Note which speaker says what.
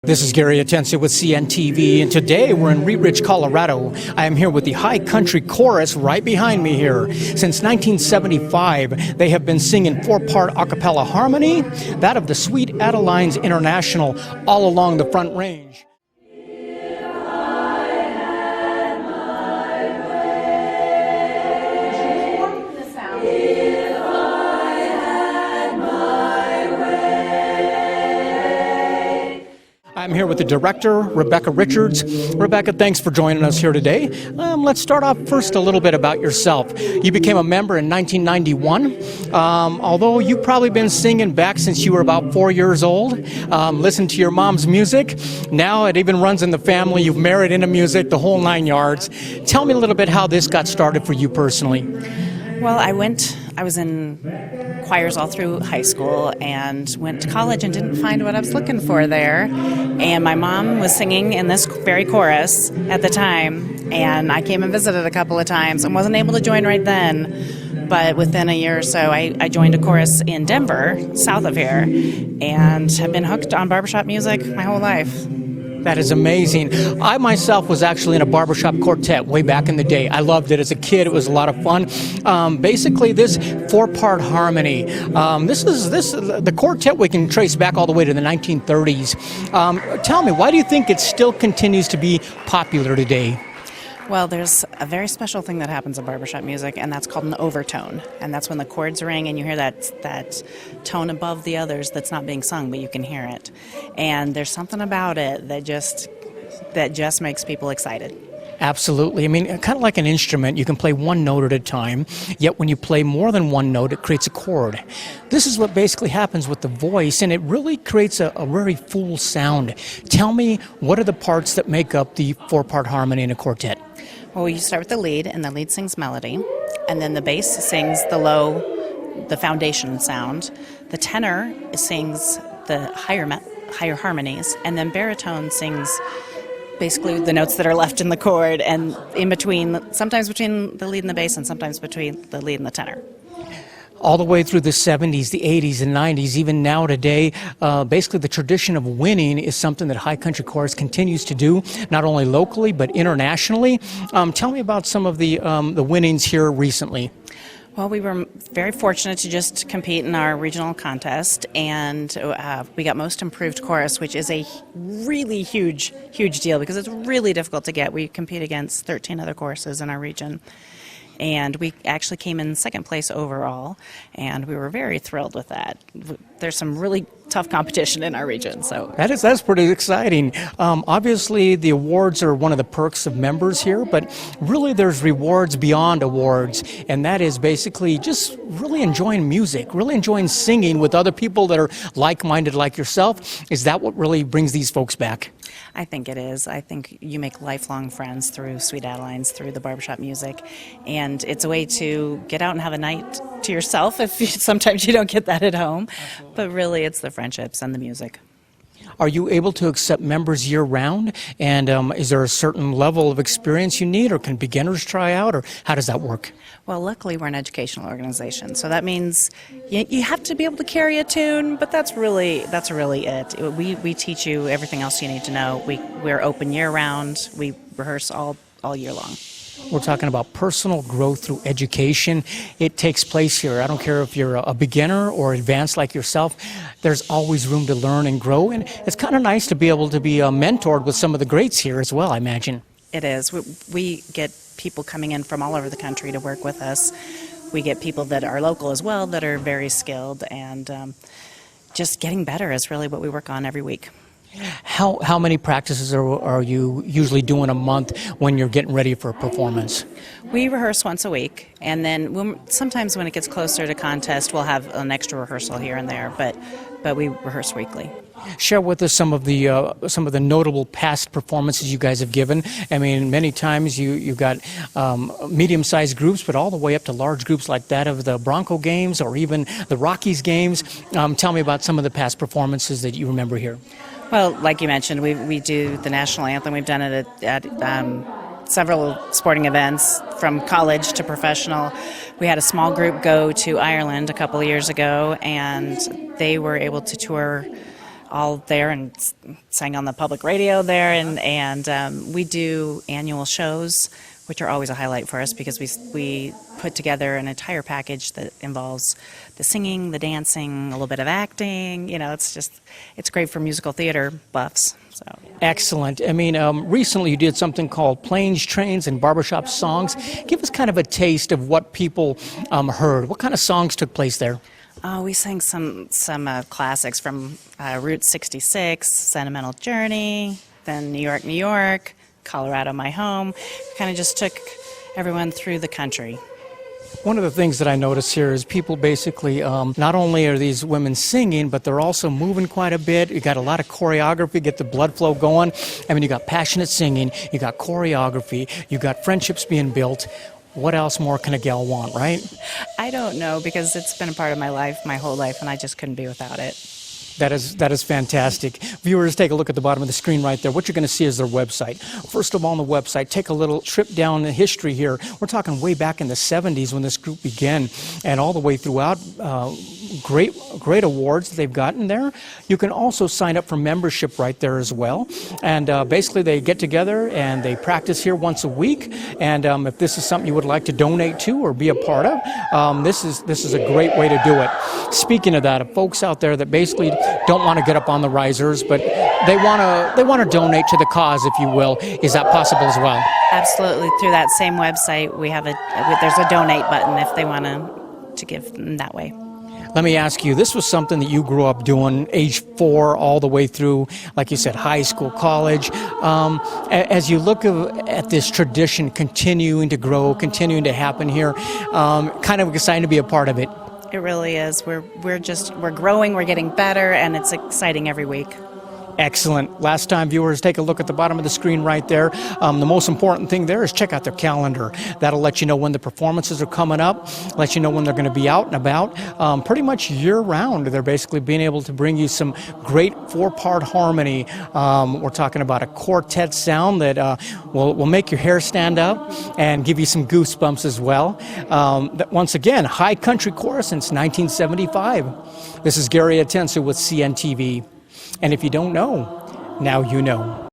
Speaker 1: This is Gary Atencia with CNTV, and today we're in Wheat Ridge, Colorado. I am here with the High Country Chorus right behind me here. Since 1975, they have been singing four-part a cappella harmony, that of the Sweet Adelines International, all along the Front Range. I'm here with the director, Rebecca Richards. Rebecca, thanks for joining us here today. Let's start off first a little bit about yourself. You became a member in 1991. Although you've probably been singing back since you were about 4 years old, listened to your mom's music. Now it even runs in the family. You've married into music, the whole 9 yards. Tell me a little bit how this got started for you personally.
Speaker 2: Well, I was in choirs all through high school and went to college and didn't find what I was looking for there. And my mom was singing in this very chorus at the time, and I came and visited a couple of times and wasn't able to join right then. But within a year or so, I joined a chorus in Denver, south of here, and have been hooked on barbershop music my whole life.
Speaker 1: That is amazing. I myself was actually in a barbershop quartet way back in the day. I loved it as a kid. It was a lot of fun. Basically, this four-part harmony, the quartet we can trace back all the way to the 1930s. Tell me, why do you think it still continues to be popular today?
Speaker 2: Well, there's a very special thing that happens in barbershop music, and that's called an overtone. And that's when the chords ring and you hear that tone above the others that's not being sung, but you can hear it. And there's something about it that just makes people excited.
Speaker 1: Absolutely. I mean, kind of like an instrument, you can play one note at a time, yet when you play more than one note, it creates a chord. This is what basically happens with the voice, and it really creates a very full sound. Tell me, what are the parts that make up the four-part harmony in a quartet?
Speaker 2: Well, you start with the lead, and the lead sings melody, and then the bass sings the foundation sound. The tenor sings the higher harmonies, and then baritone sings basically the notes that are left in the chord, and in between, sometimes between the lead and the bass, and sometimes between the lead and the tenor.
Speaker 1: All the way through the 70s, the 80s, and 90s, even now today, basically the tradition of winning is something that High Country Chorus continues to do, not only locally but internationally. Tell me about some of the winnings here recently.
Speaker 2: Well, we were very fortunate to just compete in our regional contest, and we got Most Improved Chorus, which is a really huge deal because it's really difficult to get. We compete against 13 other choruses in our region, and we actually came in second place overall, and we were very thrilled with that. There's some really tough competition in our region, so
Speaker 1: that's pretty exciting. Obviously, the awards are one of the perks of members here, but really there's rewards beyond awards, and that is basically just really enjoying music, really enjoying singing with other people that are like-minded like yourself. Is that what really brings these folks back?
Speaker 2: I think it is. I think you make lifelong friends through Sweet Adelines, through the barbershop music, and it's a way to get out and have a night to yourself if sometimes you don't get that at home. Absolutely. But really it's the friendships and the music.
Speaker 1: Are you able to accept members year-round? And is there a certain level of experience you need, or can beginners try out, or how does that work?
Speaker 2: Well, luckily we're an educational organization, so that means you have to be able to carry a tune, but that's really it. We teach you everything else you need to know. We're open year-round. We rehearse all year long.
Speaker 1: We're talking about personal growth through education. It takes place here. I don't care if you're a beginner or advanced like yourself. There's always room to learn and grow, and it's kind of nice to be able to be mentored with some of the greats here as well, I imagine.
Speaker 2: It is. We get people coming in from all over the country to work with us. We get people that are local as well that are very skilled, and just getting better is really what we work on every week.
Speaker 1: How many practices are you usually doing a month when you're getting ready for a performance?
Speaker 2: We rehearse once a week, and then sometimes when it gets closer to contest, we'll have an extra rehearsal here and there, but we rehearse weekly.
Speaker 1: Share with us some of the notable past performances you guys have given. I mean, many times you got medium-sized groups, but all the way up to large groups like that of the Bronco games or even the Rockies games. Tell me about some of the past performances that you remember here.
Speaker 2: Well, like you mentioned, we do the national anthem. We've done it at several sporting events, from college to professional. We had a small group go to Ireland a couple of years ago, and they were able to tour all there and sang on the public radio there, and we do annual shows, which are always a highlight for us because we put together an entire package that involves the singing, the dancing, a little bit of acting. It's great for musical theater buffs. So.
Speaker 1: Excellent. I mean, recently you did something called Planes, Trains, and Barbershop Songs. Give us kind of a taste of what people heard. What kind of songs took place there?
Speaker 2: We sang some classics from Route 66, Sentimental Journey, then New York, New York, Colorado, My Home. Kind of just took everyone through the country.
Speaker 1: One of the things that I notice here is people basically, not only are these women singing, but they're also moving quite a bit. You got a lot of choreography, get the blood flow going. I mean, you got passionate singing, you got choreography, you got friendships being built. What else more can a gal want, right?
Speaker 2: I don't know, because it's been a part of my life, my whole life, and I just couldn't be without it.
Speaker 1: That is fantastic. Viewers, take a look at the bottom of the screen right there. What you're going to see is their website. First of all, on the website, take a little trip down the history here. We're talking way back in the 70s when this group began, and all the way throughout. Great awards they've gotten there. You can also sign up for membership right there as well. And basically they get together and they practice here once a week. And if this is something you would like to donate to or be a part of, this is a great way to do it. Speaking of that, folks out there that basically don't want to get up on the risers, but they want to donate to the cause, if you will. Is that possible as well?
Speaker 2: Absolutely. Through that same website, there's a donate button if they want to give that way.
Speaker 1: Let me ask you, this was something that you grew up doing, age 4 all the way through, like you said, high school, college. As you look at this tradition continuing to grow, continuing to happen here, kind of excited to be a part of it.
Speaker 2: It really is. We're growing, we're getting better, and it's exciting every week.
Speaker 1: Excellent. Last time, viewers, take a look at the bottom of the screen right there. The most important thing there is check out their calendar. That'll let you know when the performances are coming up, let you know when they're going to be out and about. Pretty much year-round, they're basically being able to bring you some great 4-part harmony. We're talking about a quartet sound that will make your hair stand up and give you some goosebumps as well. Once again, High Country Chorus since 1975. This is Gary Atensu with CNTV. And if you don't know, now you know.